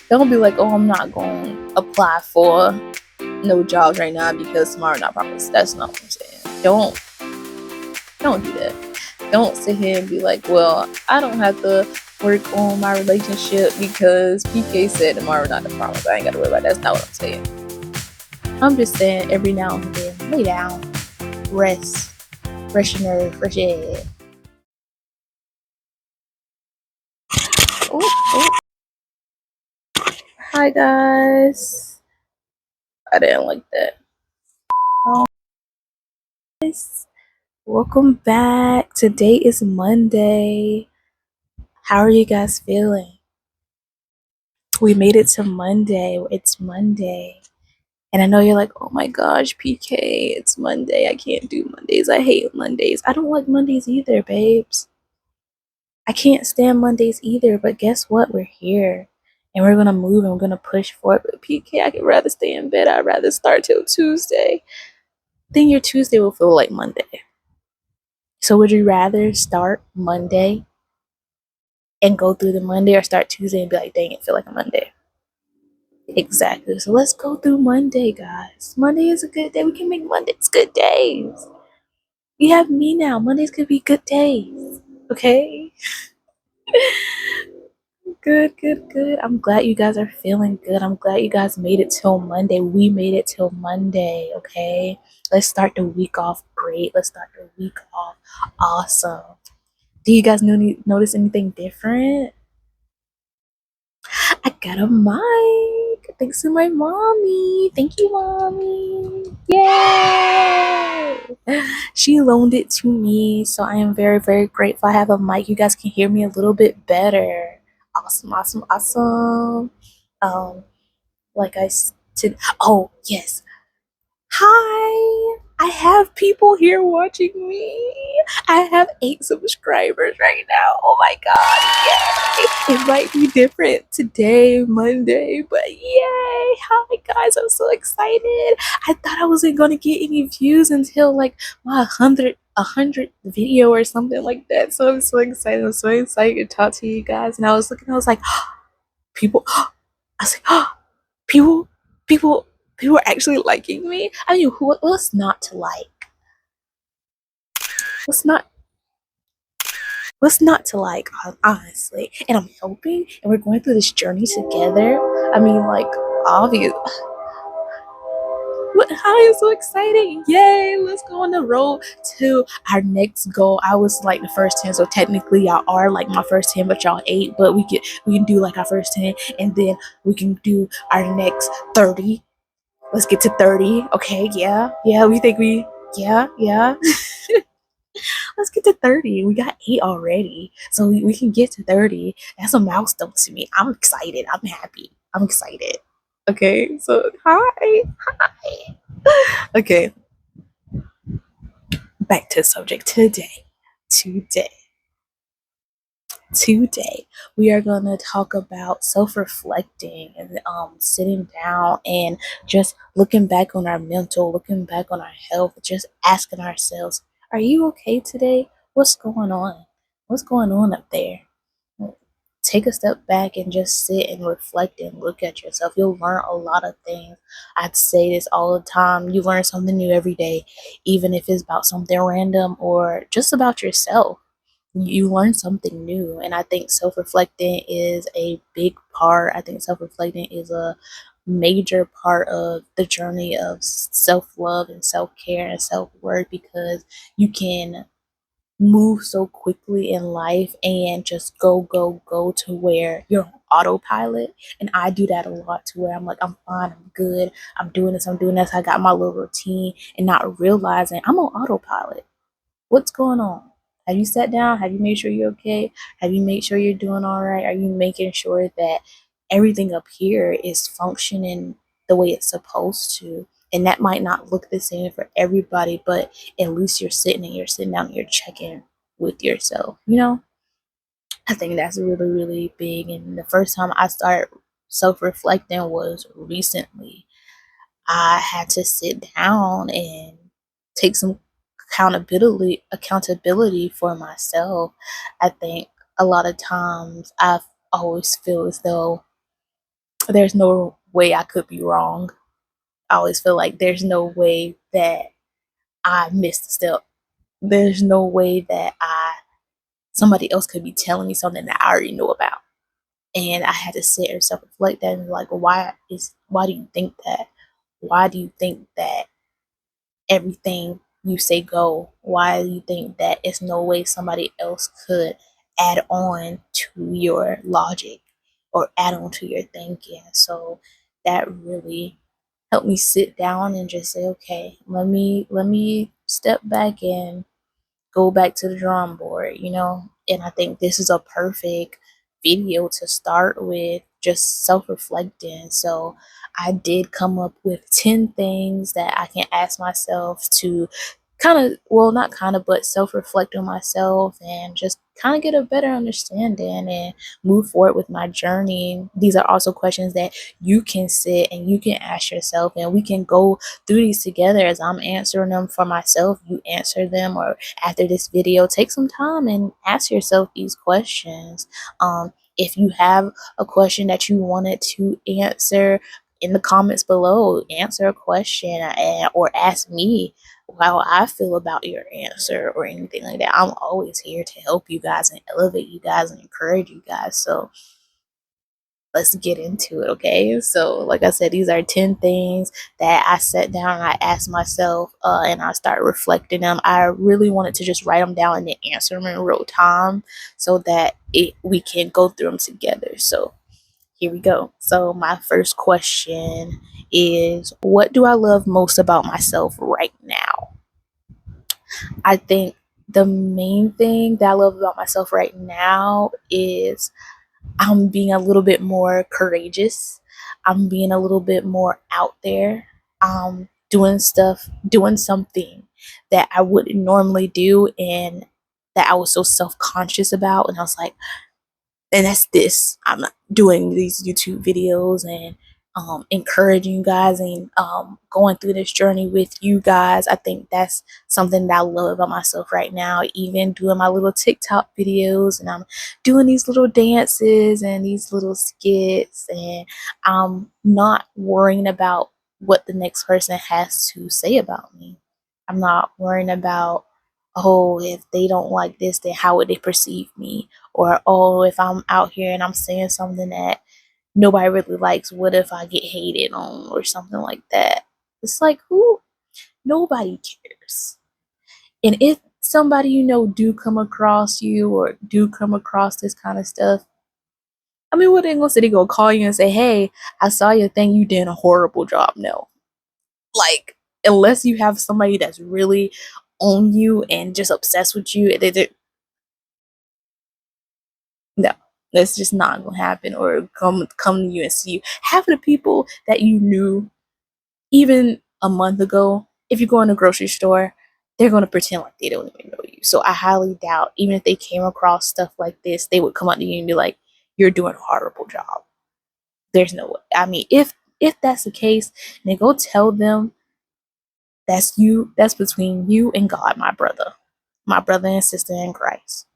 Don't be like, oh, I'm not going to apply for no jobs right now because tomorrow not promised. That's not what I'm saying. Don't do that. Don't sit here and be like, well, I don't have to work on my relationship because PK said tomorrow not the promise. I ain't gotta worry about that. That's not what I'm saying. I'm just saying every now and then, lay down, rest, fresh nerve, fresh air. Oh, oh. Hi guys. I didn't like that. Guys, welcome back. Today is Monday. How are you guys feeling? We made it to Monday. It's Monday. And I know you're like, oh my gosh, PK, it's Monday. I can't do Mondays. I hate Mondays. I don't like Mondays either, babes. I can't stand Mondays either, but guess what? We're here. And we're gonna move and we're gonna push forward. But PK, I could rather stay in bed. I'd rather start till Tuesday. Then your Tuesday will feel like Monday. So would you rather start Monday and go through the Monday, or start Tuesday and be like, dang, it feel like a Monday? Exactly. So let's go through Monday, guys. Monday is a good day. We can make Mondays good days. You have me now. Mondays could be good days. Okay? Good, good, good. I'm glad you guys are feeling good. I'm glad you guys made it till Monday. We made it till Monday. Okay? Let's start the week off great. Let's start the week off awesome. Do you guys notice anything different? I got a mic. Thanks to my mommy. Thank you, mommy. Yay! She loaned it to me, so I am very, very grateful. I have a mic. You guys can hear me a little bit better. Awesome, awesome, awesome. Um, like I said, oh yes, hi! I have people here watching me. I have 8 subscribers right now. Oh my god, yay! It might be different today, Monday, but yay! Hi guys, I'm so excited. I thought I wasn't gonna get any views until like my 100 video or something like that. So I'm so excited. I'm so excited to talk to you guys. And I was looking, I was like, people, I was like, people, people, people are actually liking me. I mean, what's not to like? What's not? What's not to like? Honestly, and I'm helping, and we're going through this journey together. I mean, like, obvious. Hi, I'm so excited! Yay! Let's go on the road to our next goal. I was like the first 10, so technically y'all are like my first 10, but y'all 8. But we can do like our first 10, and then we can do our next 30. Let's get to 30. Okay, yeah, yeah. Yeah. Let's get to 30. We got 8 already, so we can get to 30. That's a milestone to me. I'm excited. I'm happy. I'm excited. Okay, so hi. Okay, back to the subject today today we are going to talk about self-reflecting and sitting down and just looking back on our mental, looking back on our health, just asking ourselves, are you okay today? What's going on up there? Take a step back and just sit and reflect and look at yourself. You'll learn a lot of things. I'd say this all the time. You learn something new every day, even if it's about something random or just about yourself. You learn something new. And I think self-reflecting is a big part. I think self-reflecting is a major part of the journey of self-love and self-care and self-worth, because you can move so quickly in life and just go to where you're on autopilot. And I do that a lot, to where I'm like, I'm fine, I'm good, I'm doing this, I got my little routine, and not realizing I'm on autopilot. What's going on? Have you sat down? Have you made sure you're okay? Have you made sure you're doing all right? Are you making sure that everything up here is functioning the way it's supposed to? And that might not look the same for everybody, but at least you're sitting down and you're checking with yourself. I think that's really, really big. And the first time I started self reflecting was recently. I had to sit down and take some accountability for myself. I think a lot of times I always feel as though there's no way I could be wrong. I always feel like there's no way that I missed a step. There's no way that I somebody else could be telling me something that I already know about. And I had to sit and self reflect that and be like, why do you think that? Why do you think that everything you say go? Why do you think that it's no way somebody else could add on to your logic or add on to your thinking? So that really helped me sit down and just say, okay, let me step back and go back to the drawing board, you know? And I think this is a perfect video to start with, just self reflecting. So I did come up with 10 things that I can ask myself to kind of, well, not kind of, but self reflect on myself and just kind of get a better understanding and move forward with my journey. These are also questions that you can sit and you can ask yourself, and we can go through these together. As I'm answering them for myself, you answer them, or after this video, take some time and ask yourself these questions. If you have a question that you wanted to answer in the comments below, answer a question or ask me how I feel about your answer or anything like that. I'm always here to help you guys and elevate you guys and encourage you guys. So let's get into it, okay? So, like I said, these are 10 things that I sat down and I asked myself, and I started reflecting them. I really wanted to just write them down and then answer them in real time so that we can go through them together. So, here we go. So, my first question is, what do I love most about myself right now? I think the main thing that I love about myself right now is I'm being a little bit more courageous. I'm being a little bit more out there. Doing something that I wouldn't normally do and that I was so self conscious about. And I was like, and that's this. I'm doing these YouTube videos and encouraging you guys and going through this journey with you guys. I think that's something that I love about myself right now. Even doing my little TikTok videos, and I'm doing these little dances and these little skits, and I'm not worrying about what the next person has to say about me. I'm not worrying about, oh, if they don't like this, then how would they perceive me? Or, oh, if I'm out here and I'm saying something that nobody really likes, what if I get hated on or something like that? It's like, who? Nobody cares. And if somebody you know do come across you or do come across this kind of stuff, I mean, what they gonna say? They gonna call you and say, "Hey, I saw your thing. You did a horrible job." No, like, unless you have somebody that's really on you and just obsessed with you, no, that's just not gonna happen. Or come to you and see you. Half of the people that you knew even a month ago, if you go in a grocery store, they're gonna pretend like they don't even know you. So I highly doubt, even if they came across stuff like this, they would come up to you and be like, "You're doing a horrible job." There's no way. I mean, if that's the case, then go tell them that's you. That's between you and God, my brother and sister in Christ.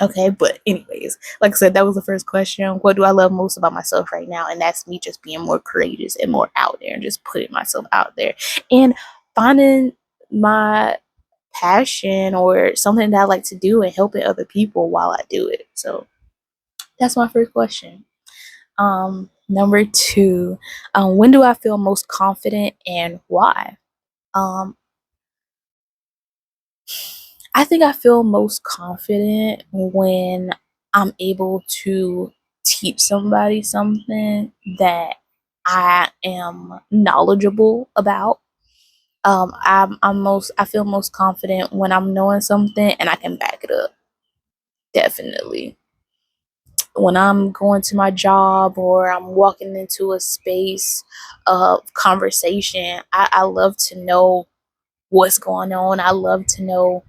Okay, but anyways, like I said, that was the first question. What do I love most about myself right now? And that's me just being more courageous and more out there and just putting myself out there and finding my passion or something that I like to do and helping other people while I do it. So that's my first question. Number two, when do I feel most confident and why? Um, I think I feel most confident when I'm able to teach somebody something that I am knowledgeable about. I feel most confident when I'm knowing something and I can back it up. Definitely. When I'm going to my job or I'm walking into a space of conversation, I love to know what's going on. I love to know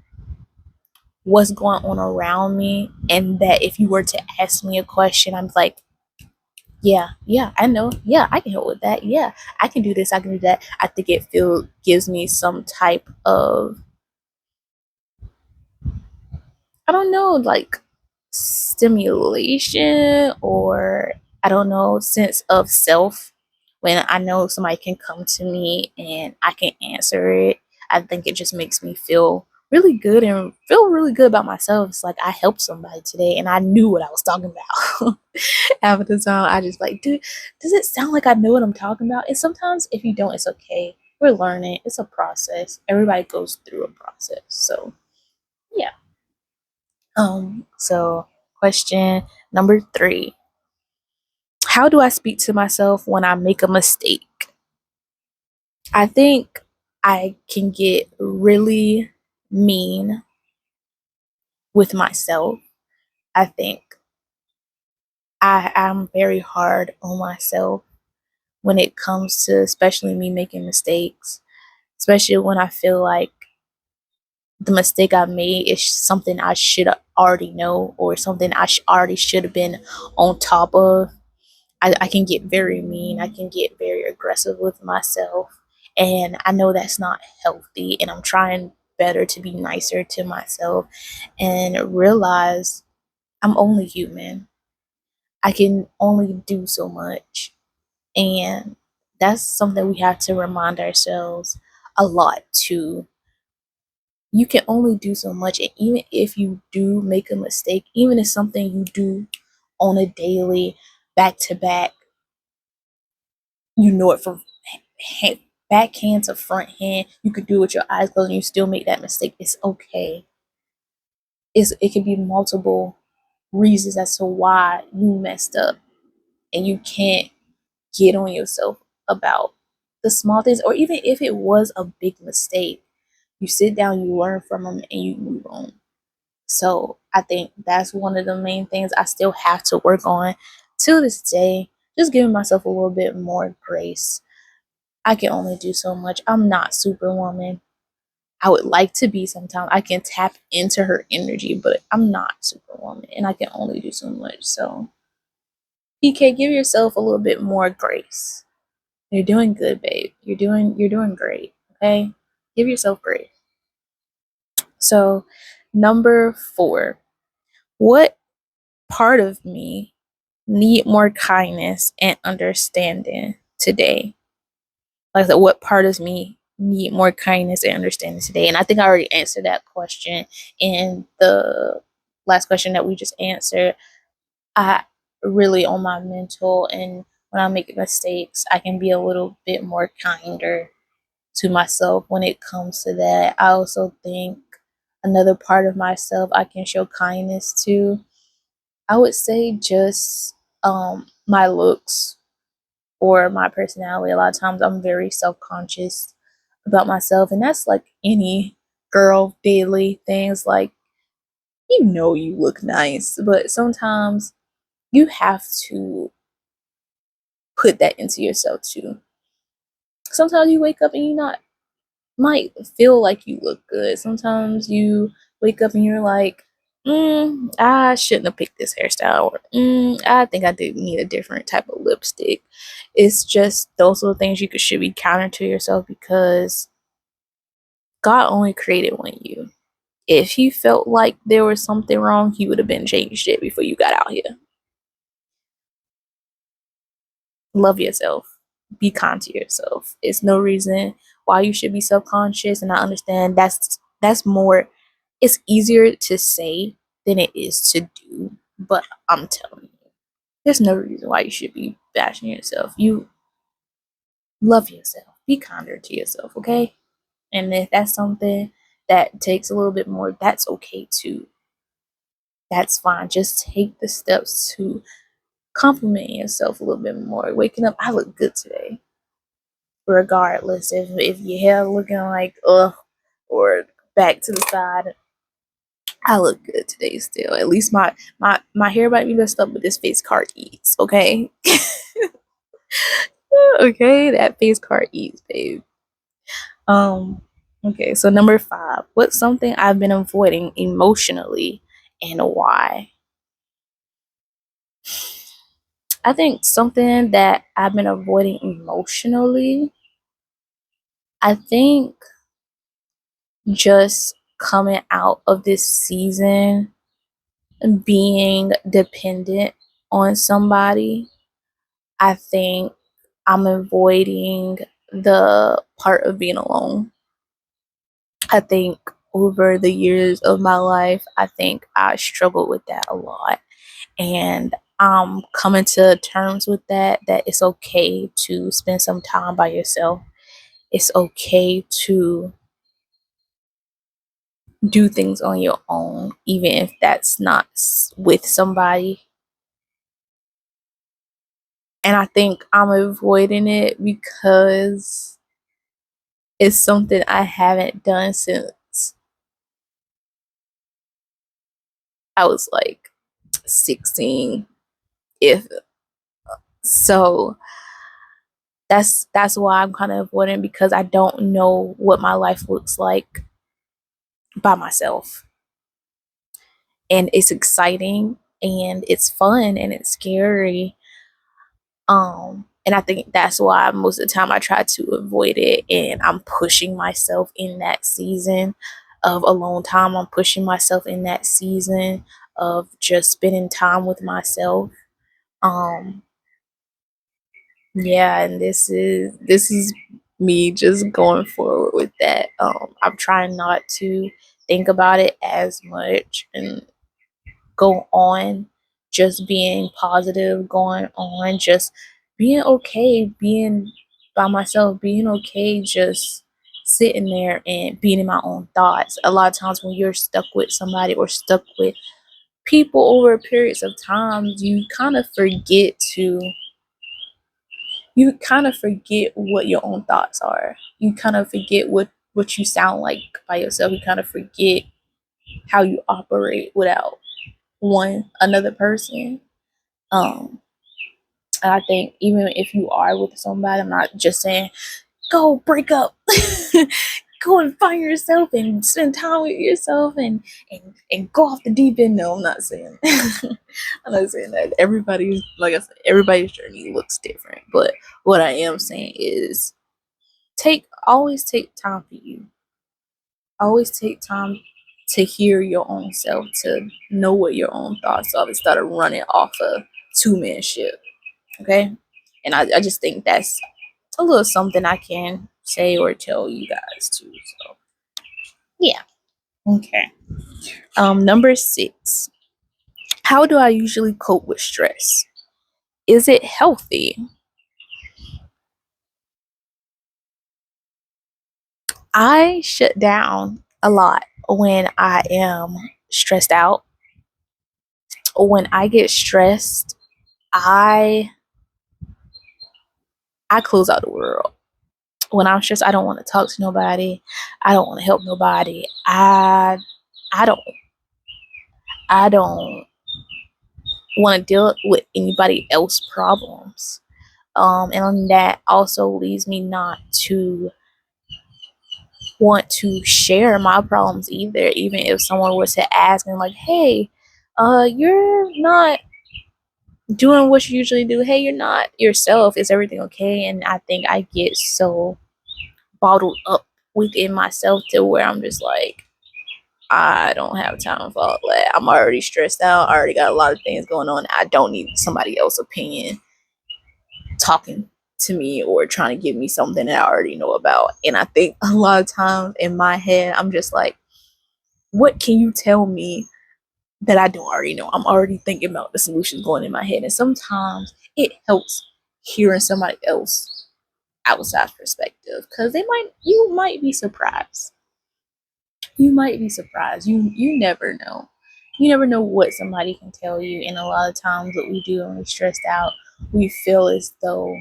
what's going on around me, and that if you were to ask me a question, I'm like, yeah, I know, yeah, I can help with that, yeah, I can do this, I can do that. I think it feel gives me some type of, I don't know, like stimulation, or I don't know, sense of self when I know somebody can come to me and I can answer it. I think it just makes me feel really good and feel really good about myself. It's like I helped somebody today and I knew what I was talking about. Half of the time, I just like, dude, does it sound like I know what I'm talking about? And sometimes if you don't, it's okay. We're learning. It's a process. Everybody goes through a process. So yeah. So question number 3. How do I speak to myself when I make a mistake? I think I can get really mean with myself. I think I'm very hard on myself when it comes to especially me making mistakes, especially when I feel like the mistake I made is something I should already know or something I already should have been on top of. I can get very mean. I can get very aggressive with myself. And I know that's not healthy. And I'm trying better to be nicer to myself and realize I'm only human. I can only do so much. And that's something we have to remind ourselves a lot too. You can only do so much. And even if you do make a mistake, even if something you do on a daily, back to back, you know it from backhand to front hand. You could do it with your eyes closed and you still make that mistake. It's okay. It can be multiple reasons as to why you messed up, and you can't get on yourself about the small things, or even if it was a big mistake, you sit down, you learn from them, and you move on. So I think that's one of the main things I still have to work on to this day. Just giving myself a little bit more grace. I can only do so much. I'm not Superwoman. I would like to be sometimes. I can tap into her energy, but I'm not Superwoman and I can only do so much. So, PK, give yourself a little bit more grace. You're doing good, babe. You're doing great. Okay? Give yourself grace. So, number 4. What part of me need more kindness and understanding today? Like I said, what part of me need more kindness and understanding today? And I think I already answered that question in the last question that we just answered. I really on my mental, and when I make mistakes, I can be a little bit more kinder to myself when it comes to that. I also think another part of myself I can show kindness to, I would say just my looks or my personality. A lot of times I'm very self-conscious about myself, and that's like any girl daily things. Like, you look nice, but sometimes you have to put that into yourself too. Sometimes you wake up and you not might feel like you look good. Sometimes you wake up and you're like, I shouldn't have picked this hairstyle, or I think I did need a different type of lipstick. It's just those little things should be counter to yourself, because God only created one you. If he felt like there was something wrong, he would have been changed it before you got out here. Love yourself. Be kind to yourself. It's no reason why you should be self-conscious, and I understand that's more, it's easier to say than it is to do, but I'm telling you, there's no reason why you should be bashing yourself. You love yourself. Be kinder to yourself, okay? And if that's something that takes a little bit more, that's okay too. That's fine. Just take the steps to compliment yourself a little bit more. Waking up, I look good today. Regardless if your hair looking like ugh or back to the side, I look good today still. At least my hair might be messed up, but this face card eats, okay? Okay, that face card eats, babe. Um, okay, so number 5. What's something I've been avoiding emotionally and why? I think something that I've been avoiding emotionally, I think just coming out of this season being dependent on somebody. I think I'm avoiding the part of being alone. I think over the years of my life, I think I struggled with that a lot. And I'm coming to terms with that it's okay to spend some time by yourself. It's okay to do things on your own, even if that's not with somebody. And I think I'm avoiding it because it's something I haven't done since I was like 16. If so, that's why I'm kind of avoiding, because I don't know what my life looks like by myself. And it's exciting and it's fun and it's scary. And I think that's why most of the time I try to avoid it, and I'm pushing myself in that season of alone time. I'm pushing myself in that season of just spending time with myself. Um yeah, and this is me just going forward with that. I'm trying not to think about it as much and go on just being positive, going on just being okay, being by myself, being okay, just sitting there and being in my own thoughts. A lot of times when you're stuck with somebody or stuck with people over periods of time, you kind of forget what your own thoughts are. You kind of forget what you sound like by yourself. You kind of forget how you operate without another person. Um, and I think even if you are with somebody, I'm not just saying go break up, go and find yourself and spend time with yourself and go off the deep end. No, I'm not saying. I'm not saying that. Everybody's, like I said, everybody's journey looks different. But what I am saying is always take time for you. Always take time to hear your own self, to know what your own thoughts are instead of running off a two-man ship. Okay? And I just think that's a little something I can say or tell you guys too. So yeah. Okay. Number 6. How do I usually cope with stress? Is it healthy? I shut down a lot when I am stressed out. When I get stressed, I I close out the world. When I'm stressed, I don't want to talk to nobody. I don't want to help nobody. I don't I don't want to deal with anybody else's problems. And that also leads me not to want to share my problems either. Even if someone was to ask me, like, "Hey, you're not doing what you usually do. Hey, you're not yourself. Is everything okay?" And I think I get so bottled up within myself to where I'm just like, I don't have time for all that. I'm already stressed out. I already got a lot of things going on. I don't need somebody else's opinion talking to me or trying to give me something that I already know about. And I think a lot of times in my head, I'm just like, what can you tell me that I don't already know? I'm already thinking about the solutions going in my head. And sometimes it helps hearing somebody else outside perspective, because you might be surprised. You might be surprised. You never know. You never know what somebody can tell you. And a lot of times what we do when we're stressed out, we feel as though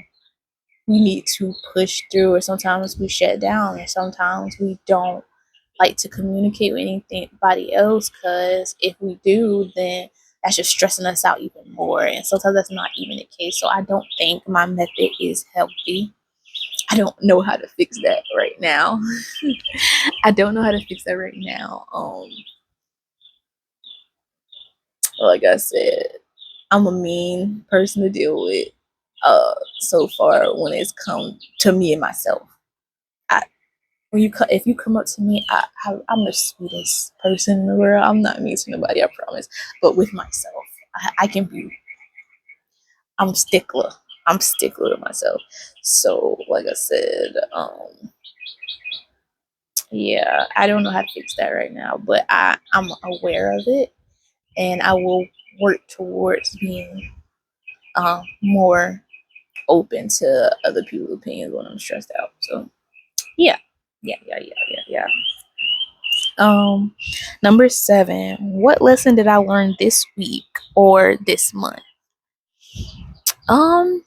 we need to push through, or sometimes we shut down, or sometimes we don't like to communicate with anybody else, because if we do, then that's just stressing us out even more, and sometimes that's not even the case. So I don't think my method is healthy. I don't know how to fix that right now. I don't know how to fix that right now. Like I said, I'm a mean person to deal with. So far when it's come to me and myself, I if you come up to me, I'm the sweetest person in the world. I'm not mean to nobody, I promise. But with myself, I can be. I'm stickler. I'm stickler with myself. So, like I said, yeah, I don't know how to fix that right now, but I'm aware of it, and I will work towards being more open to other people's opinions when I'm stressed out. So, yeah, yeah. Um, Number 7. What lesson did I learn this week or this month? Um,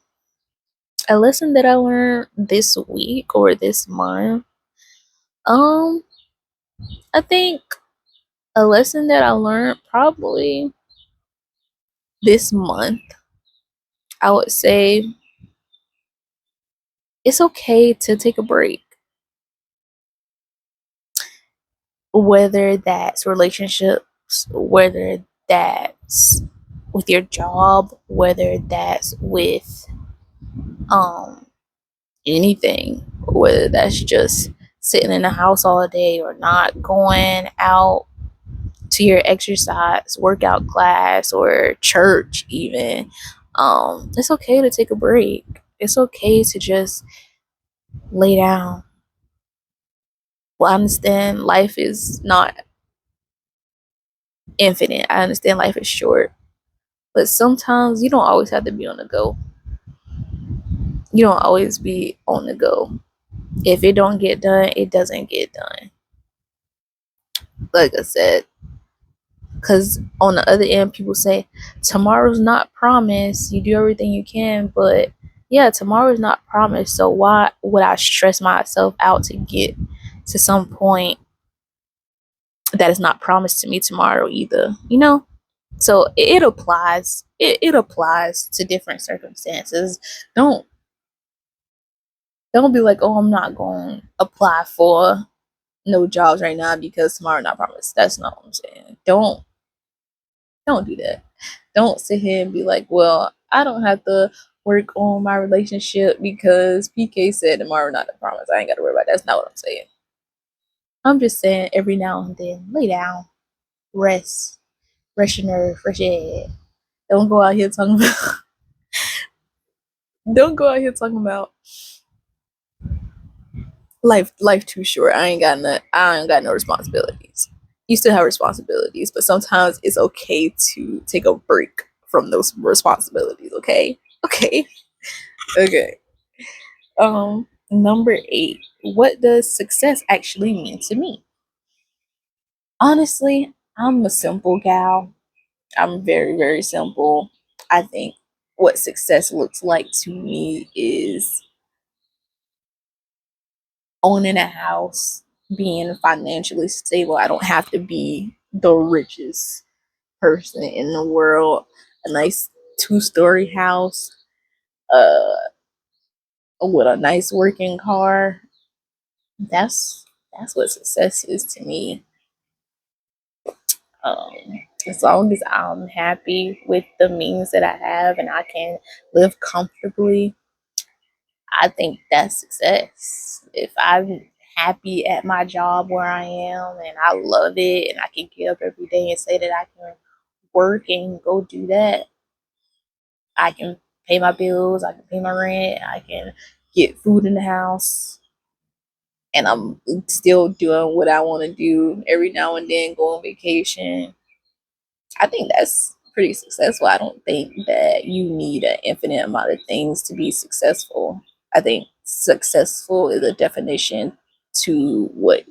a lesson that I learned this week or this month. Um, I think a lesson that I learned probably this month, I would say it's okay to take a break, whether that's relationships, whether that's with your job, whether that's with um anything, whether that's just sitting in the house all day or not going out to your exercise, workout class, or church, even. It's okay to take a break. It's okay to just lay down. Well, I understand life is not infinite. I understand life is short. But sometimes you don't always have to be on the go. You don't always be on the go. If it don't get done, it doesn't get done. Like I said, because on the other end, people say tomorrow's not promised. You do everything you can, but yeah, tomorrow's not promised. So why would I stress myself out to get to some point that is not promised to me tomorrow either? You know. So it applies. It applies to different circumstances. Don't don't be like, oh, I'm not going to apply for no jobs right now because tomorrow not promised. That's not what I'm saying. Don't do that. Don't sit here and be like, well, I don't have to work on my relationship because PK said tomorrow not a promise. I ain't got to worry about that. That's not what I'm saying. I'm just saying every now and then, lay down, rest, rest your nerve, rest your head. Don't go out here talking about. Don't go out here talking about life too short. I ain't got no responsibilities. You still have responsibilities, but sometimes it's okay to take a break from those responsibilities, okay? Okay. Okay. Number 8. What does success actually mean to me? Honestly, I'm a simple gal. I'm very, very simple. I think what success looks like to me is owning a house, being financially stable. I don't have to be the richest person in the world. A nice 2-story house, uh, with a nice working car. That's that's what success is to me. Um, as long as I'm happy with the means that I have and I can live comfortably, I think that's success. If I'm happy at my job where I am and I love it and I can get up every day and say that I can work and go do that, I can pay my bills, I can pay my rent, I can get food in the house, and I'm still doing what I want to do every now and then, go on vacation. I think that's pretty successful. I don't think that you need an infinite amount of things to be successful. I think successful is a definition to what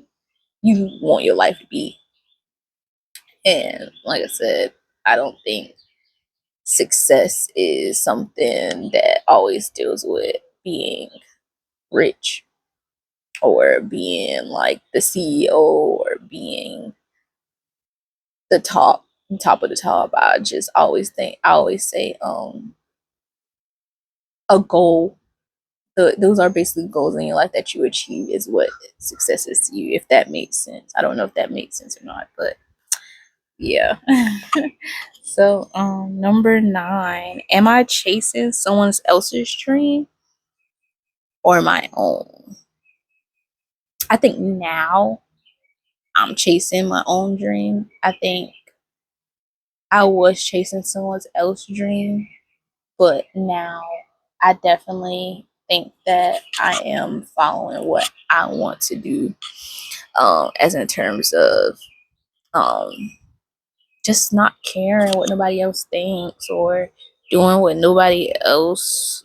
you want your life to be. And like I said, I don't think success is something that always deals with being rich or being like the CEO or being the top of the top. I always say a goal. Those are basically goals in your life that you achieve is what success is to you, if that makes sense. I don't know if that makes sense or not, but yeah. So number 9, am I chasing someone else's dream or my own? I think now I'm chasing my own dream. I think I was chasing someone else's dream, but now I definitely think that I am following what I want to do, as in terms of um, just not caring what nobody else thinks or doing what nobody else.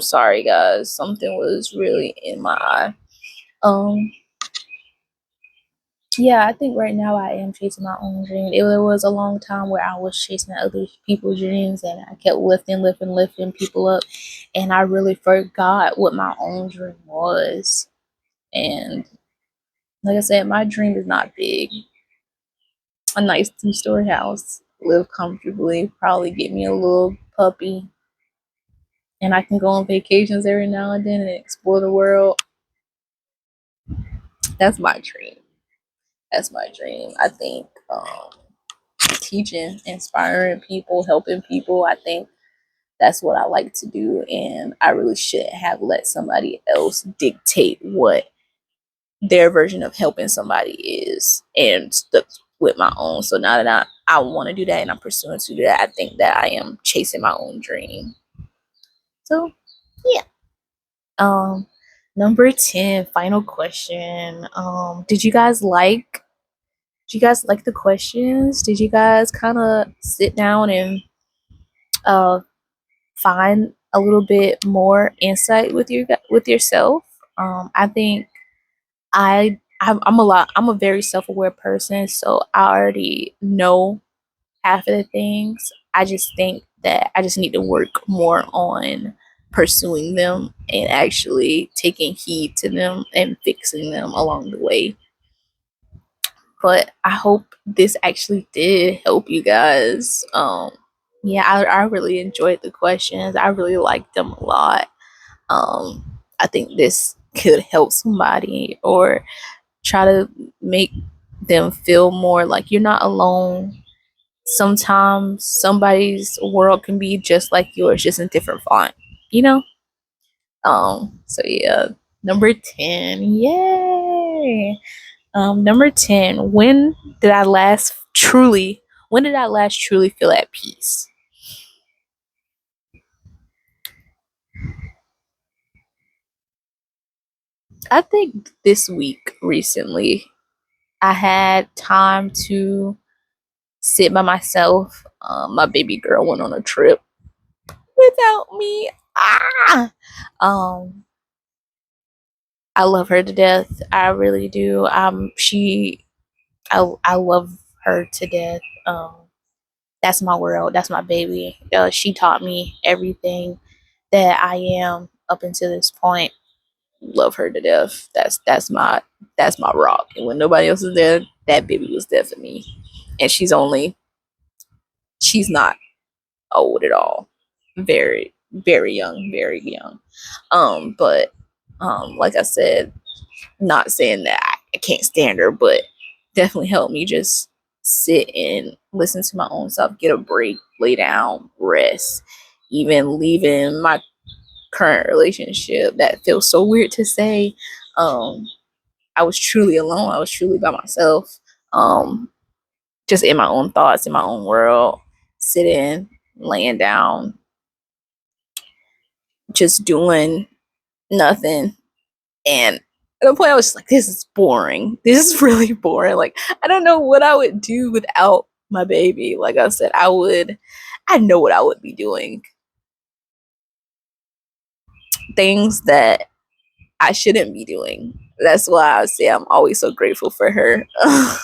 Sorry guys, something was really in my eye. Um, yeah, I think right now I am chasing my own dream. There was a long time where I was chasing other people's dreams and I kept lifting people up. And I really forgot what my own dream was. And like I said, my dream is not big. A nice two-story house, live comfortably, probably get me a little puppy, and I can go on vacations every now and then and explore the world. That's my dream. That's my dream. I think teaching, inspiring people, helping people, I think that's what I like to do. And I really shouldn't have let somebody else dictate what their version of helping somebody is and stuck with my own. So now that I want to do that and I'm pursuing to do that, I think that I am chasing my own dream. So yeah. Um Number 10, final question. Did you guys like the questions? Did you guys kind of sit down and uh find a little bit more insight with with yourself? I think I'm a very self-aware person, so I already know half of the things. I just think that I just need to work more on pursuing them and actually taking heed to them and fixing them along the way. But I hope this actually did help you guys. Yeah, I really enjoyed the questions. I really liked them a lot. I think this could help somebody or try to make them feel more like you're not alone. Sometimes somebody's world can be just like yours, just in different font, you know? So yeah, number 10. Yay. Number 10, did I last when did I last truly feel at peace? I think this week recently, I had time to sit by myself. My baby girl went on a trip without me. Ah! Um, I love her to death. I really do. I love her to death. That's my world. That's my baby. She taught me everything that I am up until this point. Love her to death. That's my rock. And when nobody else is there, that baby was there for me. And she's not old at all. Very, very young, very young. But like I said, not saying that I can't stand her, but definitely helped me just sit and listen to my own self, get a break, lay down, rest. Even leaving my current relationship, that feels so weird to say. Um, I was truly alone. I was truly by myself. Um, just in my own thoughts, in my own world, sitting, laying down, just doing nothing. And at the point, I was just like, this is boring. This is really boring. Like, I don't know what I would do without my baby. Like I said, I know what I would be doing. Things that I shouldn't be doing. That's why I say I'm always so grateful for her.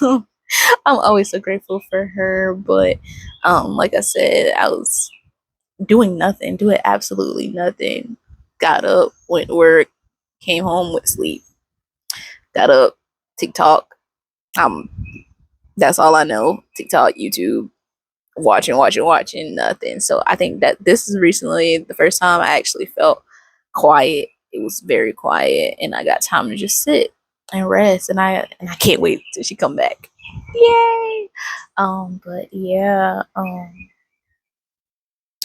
I'm always so grateful for her. But like I said, I was doing absolutely nothing. Got up, went to work, came home, went to sleep, got up, TikTok. Um, that's all I know. TikTok, YouTube, watching, nothing. So I think that this is recently the first time I actually felt quiet. It was very quiet, and I got time to just sit and rest. And I can't wait till she come back. Yay! But yeah,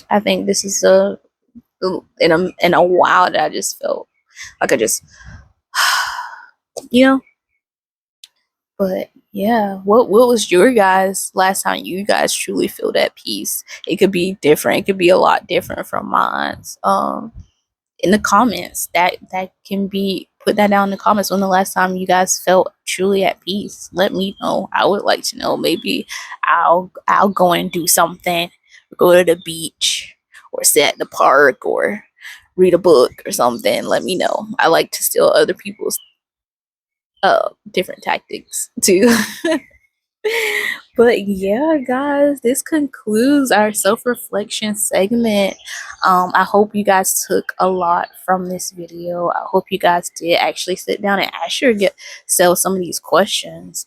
I think this is in a while that I just felt like I just you know. But yeah, what was your guys last time you guys truly feel that peace? It could be different. It could be a lot different from mine. in the comments. That can be, put that down in the comments. When the last time you guys felt truly at peace, let me know. I would like to know. Maybe I'll go and do something, go to the beach, or sit in the park, or read a book or something. Let me know. I like to steal other people's different tactics too. But yeah, guys, this concludes our self-reflection segment. I hope you guys took a lot from this video. I hope you guys did actually sit down and ask yourself some of these questions.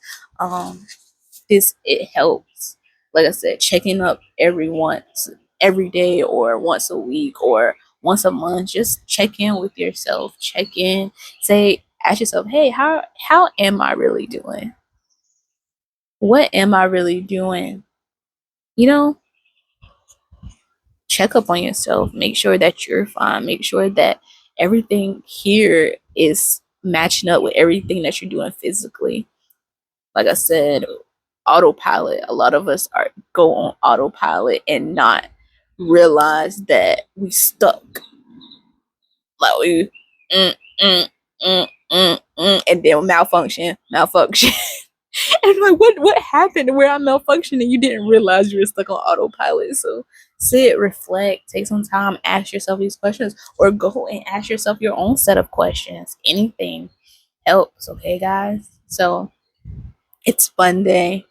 This, it helps. Like I said, checking up every day, or once a week, or once a month. Just check in with yourself. Check in. Say, ask yourself, hey, how am I really doing? What am I really doing? You know, check up on yourself. Make sure that you're fine. Make sure that everything here is matching up with everything that you're doing physically. Like I said, autopilot. A lot of us are go on autopilot and not realize that we stuck. Like we and then malfunction. And like, what happened where I malfunctioned and you didn't realize you were stuck on autopilot? So sit, reflect, take some time, ask yourself these questions, or go and ask yourself your own set of questions. Anything helps, okay, guys? So it's fun day.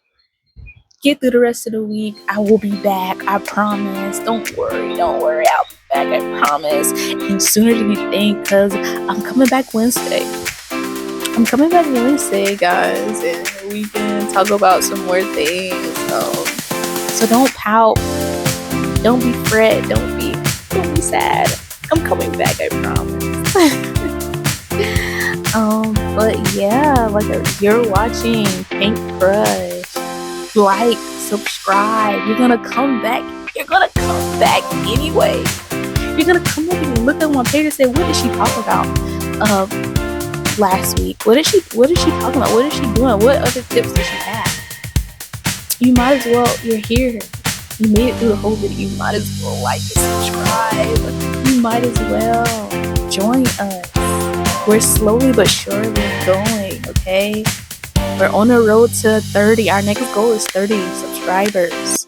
Get through the rest of the week. I will be back. I promise. Don't worry. Don't worry. I'll be back. I promise. And sooner than you think, because I'm coming back Wednesday. Guys, and we can talk about some more things. So don't pout. Don't be fret. Don't be sad. I'm coming back. I promise. But yeah, like, you're watching Pink Crush. Like, subscribe. You're gonna come back. Anyway. You're gonna come back and look at my page and say, what did she talk about last week? What is she talking about? What is she doing? What other tips does she have? You might as well, you're here. You made it through the whole video. You might as well like and subscribe. You might as well join us. We're slowly but surely going, okay? We're on the road to 30. Our next goal is 30 subscribers.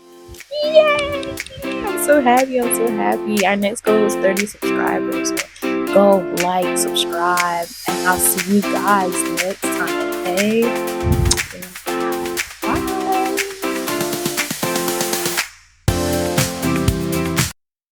Yay! I'm so happy. Our next goal is 30 subscribers. So go like, subscribe, and I'll see you guys next time, okay?